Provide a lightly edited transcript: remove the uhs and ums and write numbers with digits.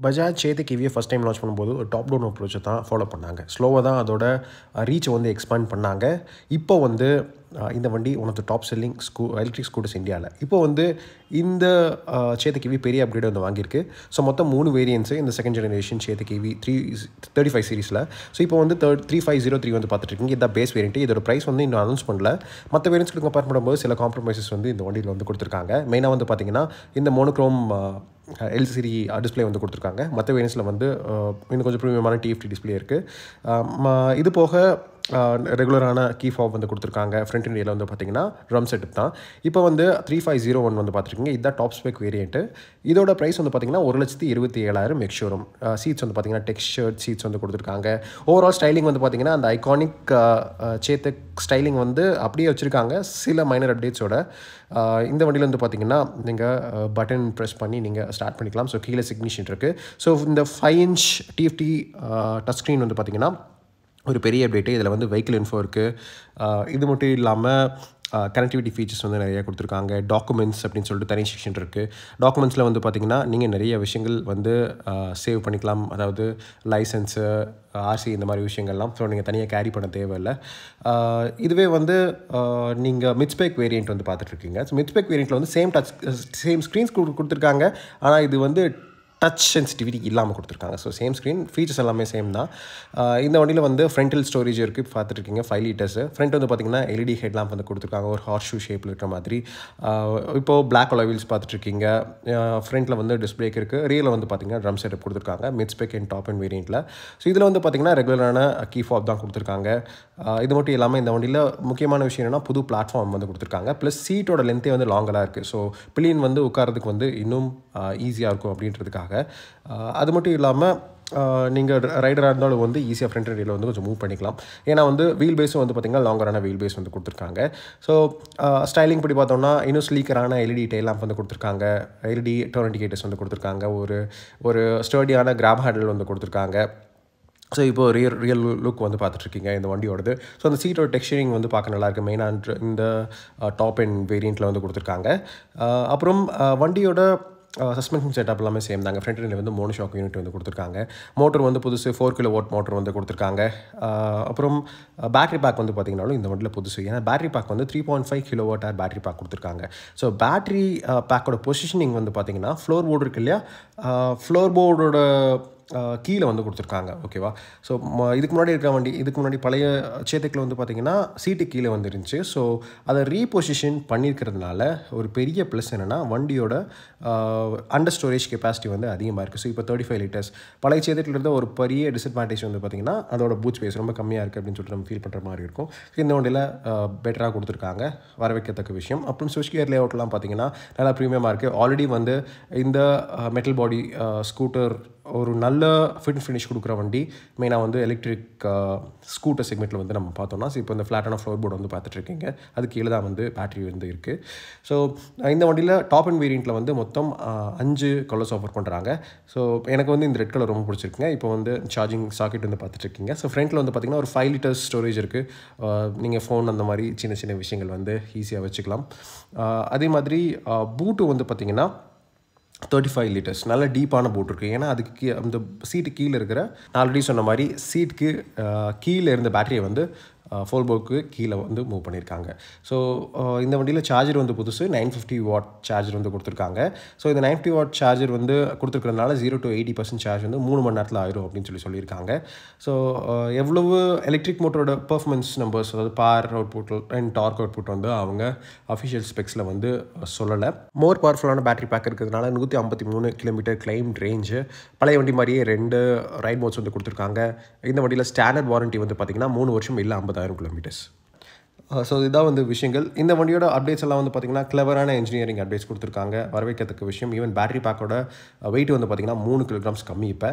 Bajaj Chetak EV first time launch பண்ணும்போது ஒரு top down அப்ரோச்சை தான் ஃபாலோ பண்ணாங்க. ஸ்லோவாக தான் அதோட ரீச்சை வந்து எக்ஸ்பேண்ட் பண்ணாங்க. இப்போ வந்து இந்த வண்டி one of the top selling electric scooters இந்தியாவில். இப்போ வந்து இந்த சேதக் EV பெரிய அப்கிரேட் வந்து வாங்கியிருக்கு. ஸோ மொத்தம் 3 வேரியன்ட்ஸு இந்த செகண்ட் ஜெனரேஷன் சேதக் EV 35 சீரிஸில். ஸோ இப்போ வந்து 3503 வந்து பார்த்துட்ருக்கீங்க. இதுதான் பேஸ் வேரியன்ட்டு. இதோட ப்ரைஸ் வந்து இன்னும் அனௌன்ஸ் பண்ணல. மற்ற வேரியன்ட்ஸ்க்கு கம்பேர் பண்ணும்போது சில காம்ப்ரமைசஸ் வந்து இந்த வண்டியில் வந்து கொடுத்துருக்காங்க. மெயினாக வந்து பார்த்தீங்கன்னா இந்த மோனோக்ரோம் எல்சிடி டிஸ்பிளே வந்து கொடுத்துருக்காங்க. மற்ற வேரியன்ட்ஸில் வந்து இன்னும் கொஞ்சம் ப்ரீமியமான டிஎஃப்டி டிஸ்பிளே இருக்குது. இது போக ரெகுலரான கீ ஃபாப் வந்து கொடுத்துருக்காங்க. ஃப்ரண்ட் இண்டியில் வந்து பார்த்தீங்கன்னா ட்ரம் செட்டப் தான். இப்போ வந்து 3501 வந்து பார்த்துருக்கீங்க. இதுதான் டாப் ஸ்பெக் வேரியன்ட்டு. இதோட ப்ரைஸ் வந்து பார்த்தீங்கன்னா 1,27,000 எக்ஸ்ஷோரூம். சீட்ஸ் வந்து பார்த்தீங்கன்னா டெக்ஸ்சர்ட் சீட்ஸ் வந்து கொடுத்துருக்காங்க. ஓவரால் ஸ்டைலிங் வந்து பார்த்தீங்கன்னா அந்த ஐகானிக் சேதக் ஸ்டைலிங் வந்து அப்படியே வச்சுருக்காங்க. சில மைனர் அப்டேட்ஸோட இந்த வண்டியில் வந்து பார்த்தீங்கன்னா நீங்கள் பட்டன் ப்ரெஸ் பண்ணி நீங்கள் ஸ்டார்ட் பண்ணிக்கலாம். ஸோ கீழே சிக்னிஷன் இருக்குது. ஸோ இந்த 5 இன்ச் டிஎஃப்டி டச் ஸ்க்ரீன் வந்து பார்த்தீங்கன்னா ஒரு பெரிய அப்டேட்டு. இதில் வந்து வெஹிக்கிள் இன்ஃபோ இருக்குது. இது மட்டும் இல்லாமல் கனெக்டிவிட்டி ஃபீச்சர்ஸ் வந்து நிறையா கொடுத்துருக்காங்க. டாக்குமெண்ட்ஸ் அப்படின்னு சொல்லிட்டு தனி செக்ஷன் இருக்குது. டாக்குமெண்ட்ஸில் வந்து பார்த்திங்கன்னா நீங்கள் நிறைய விஷயங்கள் வந்து சேவ் பண்ணிக்கலாம். அதாவது லைசன்ஸு, ஆர்சி இந்த மாதிரி விஷயங்கள்லாம். ஸோ நீங்கள் தனியாக கேரி பண்ண தேவையில்லை. இதுவே வந்து நீங்கள் மிட்ஸ்பெக் வேரியண்ட் வந்து பார்த்துட்ருக்கீங்க. ஸோ மிட்ஸ்பெக் வேரியண்ட்டில் வந்து சேம் ஸ்க்ரீன்ஸ் கொடுத்துருக்காங்க. ஆனால் இது வந்து டச் சென்சிட்டிவிட்டி இல்லாமல் கொடுத்துருக்காங்க. ஸோ சேம் ஸ்க்ரீன், ஃபீச்சர்ஸ் எல்லாமே சேம் தான். இந்த வண்டியில் வந்து ஃப்ரண்ட்டில் ஸ்டோரேஜ் இருக்குது. பார்த்துட்ருக்கீங்க 5 லிட்டர்ஸு. ஃப்ரண்ட் வந்து பார்த்திங்கன்னா எல்இடி ஹெட்லாம்ப் வந்து கொடுத்துருக்காங்க. ஒரு ஹார்ஸ் ஷூ ஷேப்பில் இருக்கிற மாதிரி. இப்போது பிளாக் அலாய் வீல்ஸ் பார்த்துட்ருக்கீங்க. ஃப்ரண்ட்டில் வந்து டிஸ்பிளேக்கு இருக்குது. ரியலில் வந்து பார்த்திங்கன்னா ட்ரம் செட்டப் கொடுத்துருக்காங்க. மிட்ஸ்பெக் அண்ட் டாப் அண்ட் வேரியண்ட்டில். ஸோ இதில் வந்து பார்த்திங்கன்னா ரெகுலரான கீ ஃபாப் தான் கொடுத்துருக்காங்க. இது மட்டும் இல்லாமல் இந்த வண்டியில் முக்கியமான விஷயம் என்னென்னா புது பிளாட்ஃபார்ம் வந்து கொடுத்துருக்காங்க. ப்ளஸ் சீட்டோட லென்த்தே வந்து லாங்கராக இருக்குது. ஸோ பில்லியன் வந்து உட்காரதுக்கு வந்து இன்னும் ஈஸியாக இருக்கும் அப்படின்றதுக்காக. அது மட்டும் இல்லாமல் நீங்கள் ரைடராக இருந்தாலும் வந்து ஈஸியாக ஃப்ரண்ட் அண்ட் ரியலில் வந்து கொஞ்சம் மூவ் பண்ணிக்கலாம். ஏன்னா வந்து வீல் பேஸும் வந்து பார்த்திங்கன்னா லாங்கரான வீல் பேஸ் வந்து கொடுத்துருக்காங்க. ஸோ ஸ்டைலிங் படி பார்த்தோம்னா இன்னும் ஸ்லீக்கரான எல்இடி டெயில் லேம்ப் வந்து கொடுத்துருக்காங்க. எல்இடி டர்ன் இண்டிகேட்டர்ஸ் வந்து கொடுத்துருக்காங்க. ஒரு ஸ்டர்டியான கிராப் ஹேண்டில் வந்து கொடுத்துருக்காங்க. ஸோ இப்போ ரியல் லுக் வந்து பார்த்துட்ருக்கீங்க இந்த வண்டியோடது. ஸோ அந்த சீட்டோட டெக்ஸ்சரிங் வந்து பார்க்க நல்லாயிருக்கு. மெயினாக இந்த டாப் அண்ட் வேரியண்ட்டில் வந்து கொடுத்துருக்காங்க. அப்புறம் வண்டியோட சஸ்பென்ஷன் செட்டப் எல்லாமே சேம் தாங்க. ஃப்ரண்ட் எண்டில் வந்து மோனோஷாக் யூனிட் வந்து கொடுத்துருக்காங்க. மோட்டர் வந்து புதுசு 4 kW மோட்டர் வந்து கொடுத்துருக்காங்க. அப்புறம் பேட்டரி பேக் வந்து பார்த்திங்கனாலும் இந்த வண்டியில் புதுசு. ஏன்னா பேட்டரி பேக் வந்து 3.5 kWh பேட்டரி பேக் கொடுத்துருக்காங்க. ஸோ பேட்டரி பேக்கோட பொசிஷனிங் வந்து பார்த்திங்கன்னா ஃப்ளோர் போர்டு இருக்கு இல்லையா, ஃப்ளோர் போர்டோட கீழே வந்து கொடுத்துருக்காங்க. ஓகேவா. ஸோ இதுக்கு முன்னாடி பழைய சேதக்கில் வந்து பார்த்திங்கன்னா சீட்டு கீழே வந்து இருந்துச்சு. ஸோ அதை ரீபொசிஷன் பண்ணியிருக்கிறதுனால ஒரு பெரிய ப்ளஸ் என்னென்னா வண்டியோட அண்டர் ஸ்டோரேஜ் கெப்பாசிட்டி வந்து அதிகமாக இருக்குது. ஸோ இப்போ 35 லிட்டர்ஸ். பழைய சேதத்தில் இருந்த ஒரு பெரிய டிஸ்அட்வான்டேஜ் வந்து பார்த்திங்கன்னா அதோட பூட் ஸ்பேஸ் ரொம்ப கம்மியாக இருக்குது அப்படின்னு சொல்லிட்டு நம்ம ஃபீல் பண்ணுற மாதிரி இருக்கும். ஸோ இந்த வண்டியில் பெட்டராக கொடுத்துருக்காங்க, வரவைக்கத்தக்க விஷயம். அப்புறம் ஸ்விட்ச் கியர் லேஅவுட்லாம் பார்த்திங்கன்னா நல்லா ப்ரீமியமாக இருக்குது. ஆல்ரெடி வந்து இந்த மெட்டல் பாடி ஸ்கூட்டர் ஒரு நல்ல ஃபிட் ஃபினிஷ் கொடுக்குற வண்டி. மெயினாக வந்து எலக்ட்ரிக் ஸ்கூட்டர் செக்மெண்ட்டில் வந்து நம்ம பார்த்தோம்னா, ஸோ இப்போ இந்த ஃப்ளாட்டான ஃப்ளோர் போர்டு வந்து பார்த்துட்ருக்கீங்க. அது கீழே தான் வந்து பேட்டரி வந்து இருக்குது. ஸோ இந்த வண்டியில் டாப் அண்ட் வேரியண்ட்டில் வந்து மொத்தம் 5 கலர்ஸ் ஆஃபர் பண்ணுறாங்க. ஸோ எனக்கு வந்து இந்த ரெட் கலர் ரொம்ப பிடிச்சிருக்குங்க. இப்போ வந்து சார்ஜிங் சாக்கெட் வந்து பார்த்துட்ருக்கீங்க. ஸோ ஃப்ரண்ட்டில் வந்து பார்த்திங்கன்னா ஒரு 5 லிட்டர்ஸ் ஸ்டோரேஜ் இருக்குது. நீங்கள் ஃபோன் அந்த மாதிரி சின்ன சின்ன விஷயங்கள் வந்து ஈஸியாக வச்சுக்கலாம். அதே மாதிரி பூட்டு வந்து பார்த்திங்கன்னா 35 லிட்டர்ஸ் நல்ல டீப்பான போட் இருக்குது. ஏன்னா அதுக்கு அந்த சீட்டு கீழே இருக்கிற ஆல்ரெடி சொன்ன மாதிரி சீட்டுக்கு கீழே இருந்த பேட்டரியை வந்து ஃபோல் போர்க்கு கீழே வந்து மூவ் பண்ணியிருக்காங்க. ஸோ இந்த வண்டியில் சார்ஜர் வந்து புதுசு 950 வாட் சார்ஜர் வந்து கொடுத்துருக்காங்க. ஸோ இந்த 950 வாட் சார்ஜர் வந்து கொடுத்துருக்கிறதுனால 0 to 80% சார்ஜ் வந்து 3 மணி நேரத்தில் ஆயிரும் அப்படின்னு சொல்லியிருக்காங்க. ஸோ எவ்வளவு எலக்ட்ரிக் மோட்டரோட பெர்ஃபார்மன்ஸ் நம்பர்ஸ், அதாவது power output and torque output வந்து அவங்க அஃபிஷியல் ஸ்பெக்ஸில் வந்து சொல்லலை. மோர் பவர்ஃபுல்லான பேட்டரி பேக் இருக்கிறதுனால 153 கிலோமீட்டர் கிளைம் ரேஞ்சு. பழைய வண்டி மாதிரியே 2 ரைட் மோட்ஸ் வந்து கொடுத்துருக்காங்க. இந்த வண்டியில் ஸ்டாண்டர்ட் வாரண்ட்டி வந்து பார்த்திங்கன்னா 3 வருஷம் இல்லை 50,000 கிலோமீட்டர்ஸ். ஸோ இதான் வந்து விஷயங்கள். இந்த வண்டியோட அப்டேட்ஸ் எல்லாம் வந்து பார்த்திங்கன்னா கிளவரான இன்ஜினியரிங் அப்டேட்ஸ் கொடுத்துருக்காங்க, வரவேற்கத்தக்க விஷயம். ஈவன் பேட்டரி பேக்கோட வெயிட் வந்து பார்த்திங்கன்னா 3 kilograms கம்மி இப்போ.